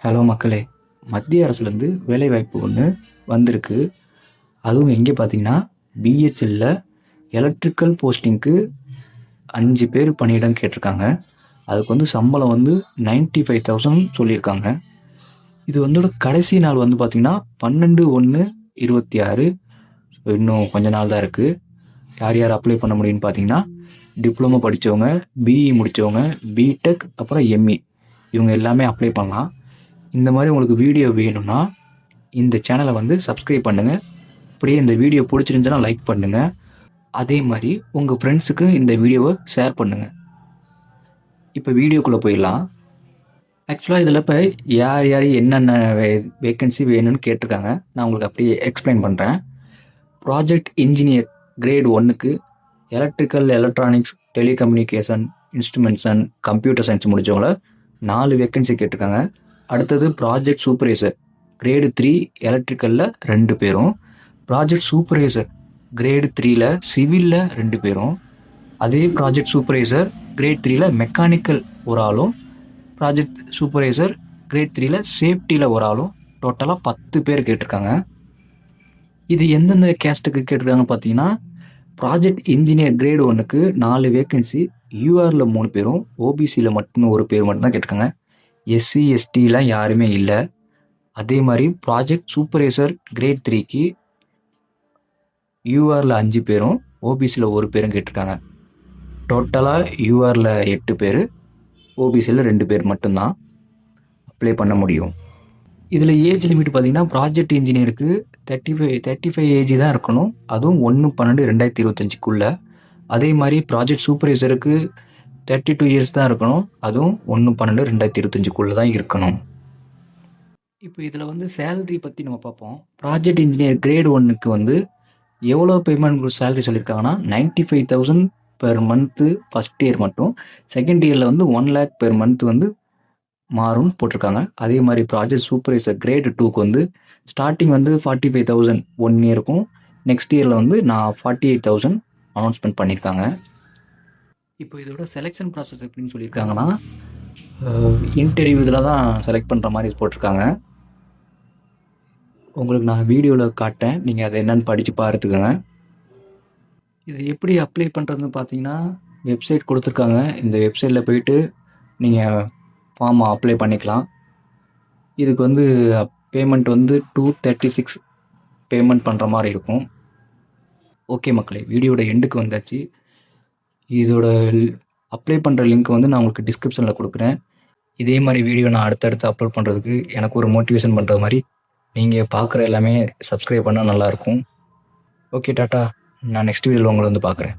Hello மக்களே, மத்திய அரசுலேருந்து வேலைவாய்ப்பு ஒன்று வந்திருக்கு. அதுவும் எங்கே பார்த்தீங்கன்னா பிஹெச்எல்ல எலக்ட்ரிக்கல் போஸ்டிங்க்கு 5 பேர் பணியிடம் கேட்டிருக்காங்க. அதுக்கு வந்து சம்பளம் வந்து 95,000 சொல்லியிருக்காங்க. இது வந்து கடைசி நாள் வந்து பார்த்தீங்கன்னா 12/1/26. இன்னும் கொஞ்ச நாள் தான் இருக்குது. யார் யார் அப்ளை பண்ண முடியும்னு பார்த்தீங்கன்னா டிப்ளமோ படித்தவங்க, பிஇ முடித்தவங்க, பிடெக், அப்புறம் எம்இ இவங்க எல்லாமே அப்ளை பண்ணலாம். இந்த மாதிரி உங்களுக்கு வீடியோ வேணும்னா இந்த சேனலை வந்து சப்ஸ்கிரைப் பண்ணுங்கள். அப்படியே இந்த வீடியோ பிடிச்சிருந்துச்சுன்னா லைக் பண்ணுங்கள். அதே மாதிரி உங்கள் ஃப்ரெண்ட்ஸுக்கு இந்த வீடியோவை ஷேர் பண்ணுங்கள். இப்போ வீடியோக்குள்ளே போயிடலாம். ஆக்சுவலாக இதில் இப்போ யார் யார் என்னென்ன வேக்கன்சி வேணும்னு கேட்டிருக்காங்க. நான் உங்களுக்கு அப்படியே எக்ஸ்பிளைன் பண்ணுறேன். ப்ராஜெக்ட் இன்ஜினியர் கிரேட் 1க்கு electrical, electronics, telecommunication, instruments, computer science முடித்தவங்கள 4 வேக்கன்சி கேட்டிருக்காங்க. அடுத்தது ப்ராஜெக்ட் சூப்பர்வைசர் கிரேடு 3 எலக்ட்ரிக்கலில் 2 பேரும், ப்ராஜெக்ட் சூப்பர்வைசர் கிரேடு 3ல் சிவிலில் 2 பேரும், அதே ப்ராஜெக்ட் சூப்பர்வைசர் கிரேட் 3ல் மெக்கானிக்கல் ஒரு ஆளும், ப்ராஜெக்ட் சூப்பர்வைசர் கிரேட் 3ல் சேஃப்டியில் ஒரு ஆளும், டோட்டலாக 10 பேர் கேட்டிருக்காங்க. இது எந்தெந்த கேஸ்ட்டுக்கு கேட்டிருக்காங்கன்னு பார்த்தீங்கன்னா ப்ராஜெக்ட் இன்ஜினியர் கிரேடு 1க்கு 4 வேக்கன்சி, யூஆரில் 3 பேரும், ஓபிசியில் மட்டும் ஒரு பேர் மட்டும்தான் கேட்டிருக்காங்க. எஸ்சி எஸ்டிலாம் யாருமே இல்லை. அதே மாதிரி ப்ராஜெக்ட் சூப்பர்வைசர் கிரேட் 3க்கு யூஆரில் 5 பேரும், ஓபிசியில் ஒரு பேரும் கேட்டிருக்காங்க. டோட்டலாக யூஆரில் 8 பேர், ஓபிசியில் 2 பேர் மட்டும்தான் அப்ளை பண்ண முடியும். இதில் ஏஜ் லிமிட் பார்த்தீங்கன்னா ப்ராஜெக்ட் இன்ஜினியருக்கு 35 ஏஜ் தான் இருக்கணும். அதுவும் 1/12/2025க்குள்ளே. அதே மாதிரி ப்ராஜெக்ட் சூப்பர்வைசருக்கு 32 இயர்ஸ் தான் இருக்கணும். அதுவும் 1/12/2025க்குள்ளே தான் இருக்கணும். இப்போ இதில் வந்து சேலரி பற்றி நம்ம பார்ப்போம். ப்ராஜெக்ட் இன்ஜினியர் கிரேட் 1க்கு வந்து எவ்வளோ பேமெண்ட் சேலரி சொல்லியிருக்காங்கன்னா 95,000 பெர் மந்த்து ஃபஸ்ட் இயர் மட்டும். செகண்ட் இயரில் வந்து 1 lakh பெர் மந்த் வந்து மாறும்னு போட்டிருக்காங்க. அதே மாதிரி ப்ராஜெக்ட் சூப்பர்வைசர் கிரேட் 2க்கு வந்து ஸ்டார்டிங் வந்து 45,000 1 இயருக்கும், நெக்ஸ்ட் இயரில் வந்து 48,000 அனௌன்ஸ்மெண்ட் பண்ணியிருக்காங்க. இப்போ இதோட செலெக்ஷன் ப்ராசஸ் எப்படின்னு சொல்லியிருக்காங்கன்னா இன்டர்வியூ இதில் தான் செலக்ட் பண்ணுற மாதிரி போட்டிருக்காங்க. உங்களுக்கு நான் வீடியோவில் காட்டுறேன், நீங்கள் அதை என்னென்னு படித்து பார்த்துக்கோங்க. இது எப்படி அப்ளை பண்ணுறதுன்னு பார்த்தீங்கன்னா வெப்சைட் கொடுத்துருக்காங்க. இந்த வெப்சைட்டில் போயிட்டு நீங்கள் ஃபார்மை அப்ளை பண்ணிக்கலாம். இதுக்கு வந்து பேமெண்ட் வந்து 236 பேமெண்ட் பண்ணுற மாதிரி இருக்கும். ஓகே மக்களே, வீடியோட எண்டுக்கு வந்தாச்சு. இதோட அப்ளை பண்ணுற லிங்க் வந்து நான் உங்களுக்கு டிஸ்கிரிப்ஷனில் கொடுக்குறேன். இதே மாதிரி வீடியோ நான் அடுத்தடுத்து அப்லோட் பண்ணுறதுக்கு எனக்கு ஒரு மோட்டிவேஷன் பண்ணுற மாதிரி நீங்கள் பார்க்குற எல்லாமே சப்ஸ்கிரைப் பண்ணால் நல்லாயிருக்கும். Okay, tata. நான் நெக்ஸ்ட் வீடியோவில் உங்களை வந்து பார்க்குறேன்.